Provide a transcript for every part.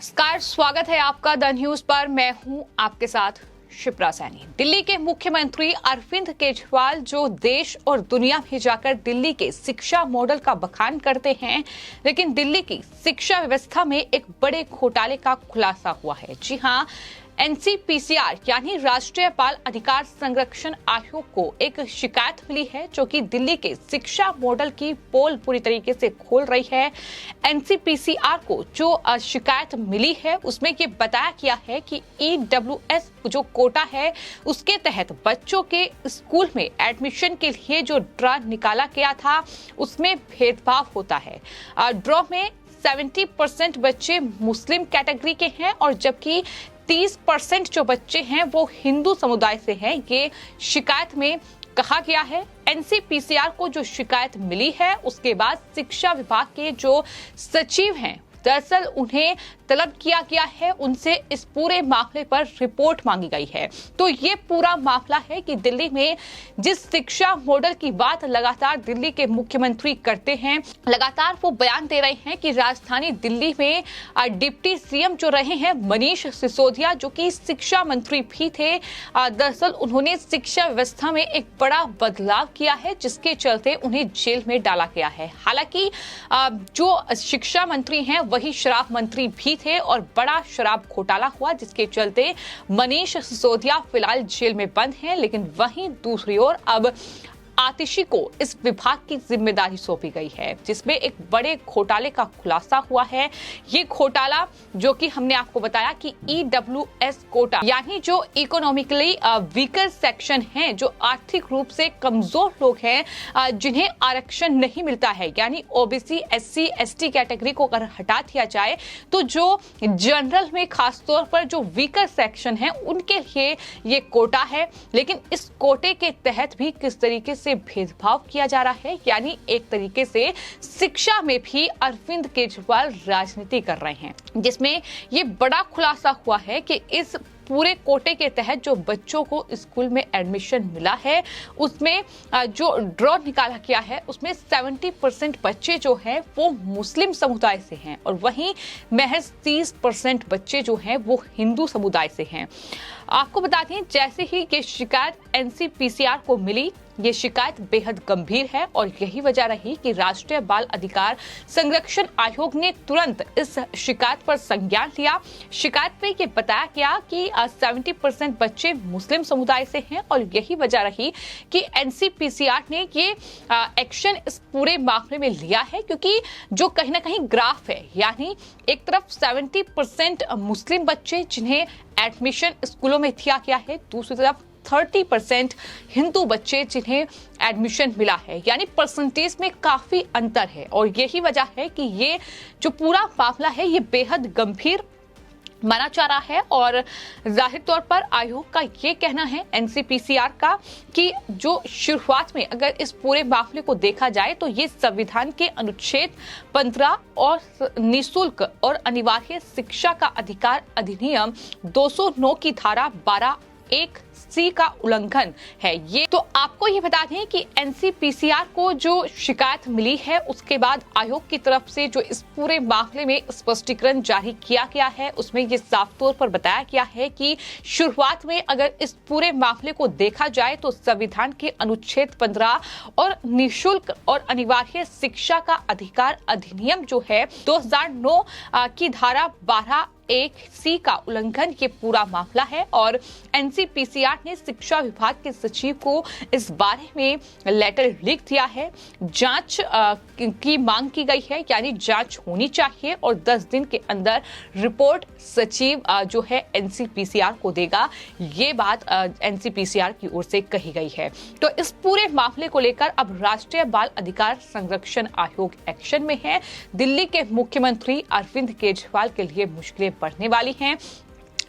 नमस्कार, स्वागत है आपका द न्यूज पर। मैं हूं आपके साथ शिप्रा सैनी। दिल्ली के मुख्यमंत्री अरविंद केजरीवाल जो देश और दुनिया में जाकर दिल्ली के शिक्षा मॉडल का बखान करते हैं, लेकिन दिल्ली की शिक्षा व्यवस्था में एक बड़े घोटाले का खुलासा हुआ है। जी हां, एनसीपीसीआर यानी राष्ट्रीय बाल अधिकार संरक्षण आयोग को एक शिकायत मिली है जो कि दिल्ली के शिक्षा मॉडल की पोल पूरी तरीके से खोल रही है। एनसीपीसीआर को जो शिकायत मिली है उसमें ये बताया गया है कि ईडब्ल्यूएस जो कोटा है उसके तहत बच्चों के स्कूल में एडमिशन के लिए जो ड्रा निकाला गया था उसमें भेदभाव होता है। ड्रॉ में 70% बच्चे मुस्लिम कैटेगरी के हैं और जबकि 30% जो बच्चे हैं वो हिंदू समुदाय से हैं। ये शिकायत में कहा गया है। एनसीपीसीआर को जो शिकायत मिली है उसके बाद शिक्षा विभाग के जो सचिव हैं, दरअसल उन्हें तलब किया गया है, उनसे इस पूरे मामले पर रिपोर्ट मांगी गई है। तो ये पूरा मामला है कि दिल्ली में जिस शिक्षा मॉडल की बात लगातार दिल्ली के मुख्यमंत्री करते हैं, लगातार वो बयान दे रहे हैं कि राजधानी दिल्ली में डिप्टी सीएम जो रहे हैं मनीष सिसोदिया, जो कि शिक्षा मंत्री भी थे, दरअसल उन्होंने शिक्षा व्यवस्था में एक बड़ा बदलाव किया है जिसके चलते उन्हें जेल में डाला गया है। हालांकि जो शिक्षा मंत्री हैं वही शराब मंत्री भी थे और बड़ा शराब घोटाला हुआ जिसके चलते मनीष सिसोदिया फिलहाल जेल में बंद हैं। लेकिन वहीं दूसरी ओर अब आतिशी को इस विभाग की जिम्मेदारी सौंपी गई है जिसमें एक बड़े घोटाले का खुलासा हुआ है। ये घोटाला जो कि हमने आपको बताया कि ईडब्ल्यूएस कोटा यानी जो इकोनॉमिकली वीकर सेक्शन है, जो आर्थिक रूप से कमजोर लोग हैं, जिन्हें आरक्षण नहीं मिलता है, यानी ओबीसी एससी एसटी कैटेगरी को अगर हटा दिया जाए तो जो जनरल में खासतौर पर जो वीकर सेक्शन है उनके लिए ये कोटा है। लेकिन इस कोटे के तहत भी किस तरीके से भेदभाव किया जा रहा है, यानी एक तरीके से शिक्षा में भी अरविंद केजरीवाल राजनीति कर रहे हैं, जिसमें ये बड़ा खुलासा हुआ है कि इस पूरे कोटे के तहत जो बच्चों को स्कूल में एडमिशन मिला है उसमें जो ड्रॉ निकाला गया है उसमें 70% बच्चे जो हैं वो मुस्लिम समुदाय से हैं और वहीं महज 30% बच्चे जो हैं वो हिंदू समुदाय से हैं। आपको बता दें, जैसे ही ये शिकायत एनसीपीसीआर को मिली, ये शिकायत बेहद गंभीर है और यही वजह रही कि राष्ट्रीय बाल अधिकार संरक्षण आयोग ने तुरंत इस शिकायत पर संज्ञान लिया। शिकायत में ये बताया गया कि 70% बच्चे मुस्लिम समुदाय से हैं और यही वजह रही कि एनसीपीसीआर ने ये एक्शन इस पूरे मामले में लिया है, क्योंकि जो कहीं ना कहीं ग्राफ है, यानी एक तरफ 70% मुस्लिम बच्चे जिन्हें एडमिशन स्कूलों में दिया गया है, दूसरी तरफ 30% हिंदू बच्चे जिन्हें एडमिशन मिला है, यानी परसेंटेज में काफी अंतर है। और यही वजह है कि ये जो पूरा मामला है ये बेहद गंभीर माना जा रहा है और जाहिर तौर पर आयोग का ये कहना है, एनसीपीसीआर का, कि जो शुरुआत में अगर इस पूरे मामले को देखा जाए तो ये संविधान के अनुच्छेद 15 और निःशुल्क और अनिवार्य शिक्षा का अधिकार अधिनियम 209 की धारा 12(1)(c) का उल्लंघन है। ये तो आपको ये बता दें कि एनसीपीसीआर को जो शिकायत मिली है उसके बाद आयोग की तरफ से जो इस पूरे मामले में स्पष्टीकरण जारी किया गया है उसमें ये साफ तौर पर बताया गया है कि शुरुआत में अगर इस पूरे मामले को देखा जाए तो संविधान के अनुच्छेद 15 और निःशुल्क और अनिवार्य शिक्षा का अधिकार अधिनियम जो है 2009 की धारा 12(1)(c) का उल्लंघन ये पूरा मामला है। और एनसीपीसीआर ने शिक्षा विभाग के सचिव को इस बारे में लेटर लिख दिया है। जांच की मांग की गई है, यानी जांच होनी चाहिए और 10 दिन के अंदर रिपोर्ट सचिव जो है एनसीपीसीआर को देगा। ये बात एनसीपीसीआर की ओर से कही गई है। तो इस पूरे मामले को लेकर अब राष्ट्रीय बाल अधिकार संरक्षण आयोग एक्शन में है। दिल्ली के मुख्यमंत्री अरविंद केजरीवाल के लिए मुश्किलें बढ़ने वाली हैं,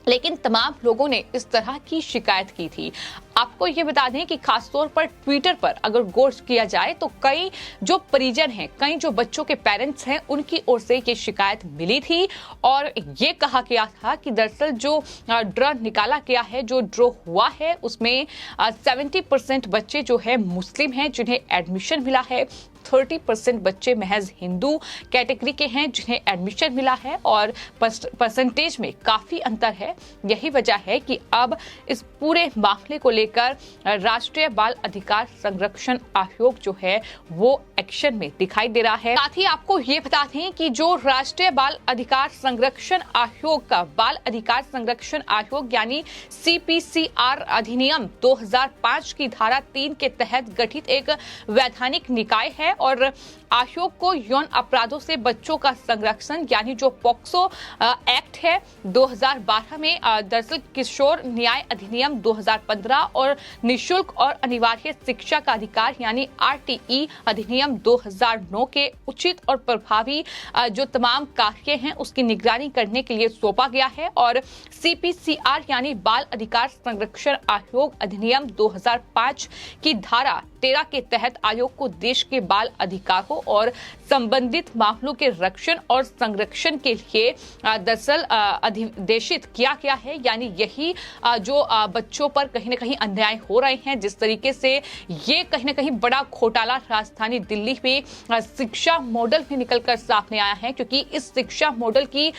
लेकिन तमाम लोगों ने इस तरह की शिकायत की थी। आपको ये बता दें कि खासतौर पर ट्विटर पर अगर गौर किया जाए तो कई जो परिजन हैं, कई जो बच्चों के पेरेंट्स हैं, उनकी ओर से ये शिकायत मिली थी और ये कहा गया था कि दरअसल जो ड्रॉ निकाला गया है, जो ड्रॉ हुआ है उसमें 70% बच्चे जो है मुस्लिम हैं जिन्हें एडमिशन मिला है, 30% बच्चे महज हिंदू कैटेगरी के हैं जिन्हें एडमिशन मिला है और परसेंटेज में काफी अंतर है। यही वजह है कि अब इस पूरे मामले को लेकर राष्ट्रीय बाल अधिकार संरक्षण आयोग जो है वो एक्शन में दिखाई दे रहा है। साथ ही आपको ये बता दें कि जो राष्ट्रीय बाल अधिकार संरक्षण आयोग का बाल अधिकार संरक्षण आयोग यानी CPCR अधिनियम 2005 की धारा 3 के तहत गठित एक वैधानिक निकाय है और आयोग को यौन अपराधों से बच्चों का संरक्षण यानी जो पॉक्सो एक्ट है 2012 में दरअसल किशोर न्याय अधिनियम 2015 और निशुल्क और अनिवार्य शिक्षा का अधिकार यानी RTE अधिनियम 2009 के उचित और प्रभावी जो तमाम कार्य हैं उसकी निगरानी करने के लिए सौंपा गया है और CPCR यानी बाल अधिकार संरक्षण आयोग अधिनियम 2005 की धारा 13 के तहत आयोग को देश के बाल अधिकारों और संबंधित मामलों के रक्षण और संरक्षण के लिए दरअसल अधिदेशित किया गया है। यानी यही जो बच्चों पर कहीं न कहीं अन्याय हो रहे हैं, जिस तरीके से ये कहीं न कहीं बड़ा घोटाला राजधानी दिल्ली में शिक्षा मॉडल भी निकलकर सामने आया है, क्योंकि इस शिक्षा मॉडल की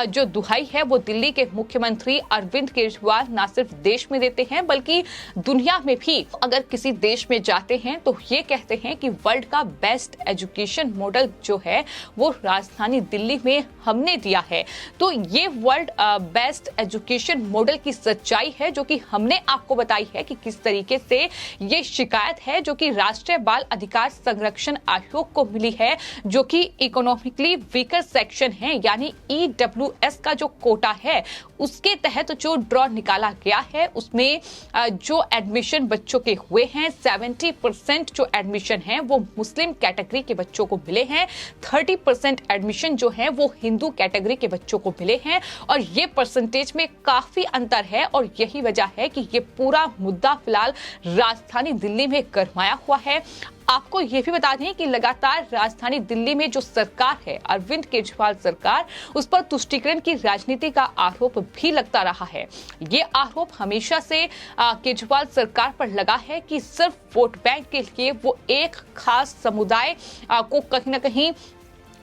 जो दुहाई है वो दिल्ली के मुख्यमंत्री अरविंद केजरीवाल न सिर्फ देश में देते हैं बल्कि दुनिया में भी अगर किसी देश में जाते हैं तो ये कहते हैं कि वर्ल्ड का बेस्ट एजुकेशन मॉडल जो है वो राजधानी दिल्ली में हमने दिया है। तो ये वर्ल्ड बेस्ट एजुकेशन मॉडल की सच्चाई है जो कि हमने आपको बताई है कि किस तरीके से ये शिकायत है जो कि राष्ट्रीय बाल अधिकार संरक्षण आयोग को मिली है, जो कि इकोनॉमिकली वीकर सेक्शन है यानी EWS का जो कोटा है उसके तहत जो ड्रॉ निकाला गया है उसमें जो एडमिशन बच्चों के हुए हैं 70% जो एडमिशन है वो मुस्लिम कैटेगरी के बच्चों को मिले हैं, 30% एडमिशन जो है वो हिंदू कैटेगरी के बच्चों को मिले हैं और ये परसेंटेज में काफी अंतर है और यही वजह है कि ये पूरा मुद्दा फिलहाल राजधानी दिल्ली में गरमाया हुआ है। आपको ये भी बता दें कि लगातार राजधानी दिल्ली में जो सरकार है अरविंद केजरीवाल सरकार, उस पर तुष्टीकरण की राजनीति का आरोप भी लगता रहा है। ये आरोप हमेशा से केजरीवाल सरकार पर लगा है कि सिर्फ वोट बैंक के लिए वो एक खास समुदाय को कहीं ना कहीं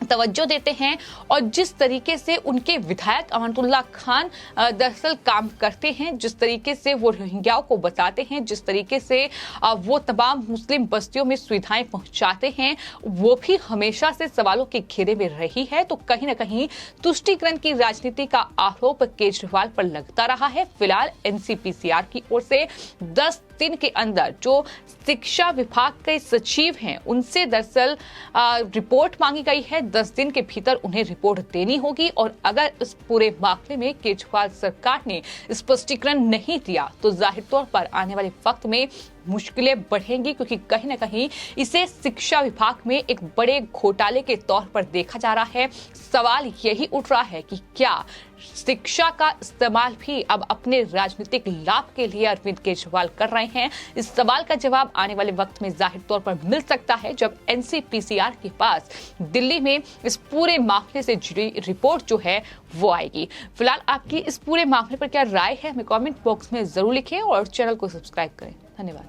तवज्जो देते हैं और जिस तरीके से उनके विधायक अमानुल्लाह खान दरअसल काम करते हैं, जिस तरीके से वो रोहिंग्याओं को बताते हैं, जिस तरीके से वो तमाम मुस्लिम बस्तियों में सुविधाएं पहुंचाते हैं, वो भी हमेशा से सवालों के घेरे में रही है। तो कहीं ना कहीं तुष्टीकरण की राजनीति का आरोप केजरीवाल पर लगता रहा है। फिलहाल NCPCR की ओर से 10 दिन के अंदर जो शिक्षा विभाग के सचिव हैं उनसे दरअसल रिपोर्ट मांगी गई है। 10 दिन के भीतर उन्हें रिपोर्ट देनी होगी और अगर इस पूरे मामले में केजरीवाल सरकार ने स्पष्टीकरण नहीं दिया तो जाहिर तौर पर आने वाले वक्त में मुश्किलें बढ़ेंगी, क्योंकि कहीं ना कहीं इसे शिक्षा विभाग में एक बड़े घोटाले के तौर पर देखा जा रहा है। सवाल यही उठ रहा है कि क्या शिक्षा का इस्तेमाल भी अब अपने राजनीतिक लाभ के लिए अरविंद केजरीवाल कर रहे हैं। इस सवाल का जवाब आने वाले वक्त में जाहिर तौर पर मिल सकता है जब NCPCR के पास दिल्ली में इस पूरे मामले से जुड़ी रिपोर्ट जो है वो आएगी। फिलहाल आपकी इस पूरे मामले पर क्या राय है हमें कमेंट बॉक्स में जरूर लिखें और चैनल को सब्सक्राइब करें। धन्यवाद।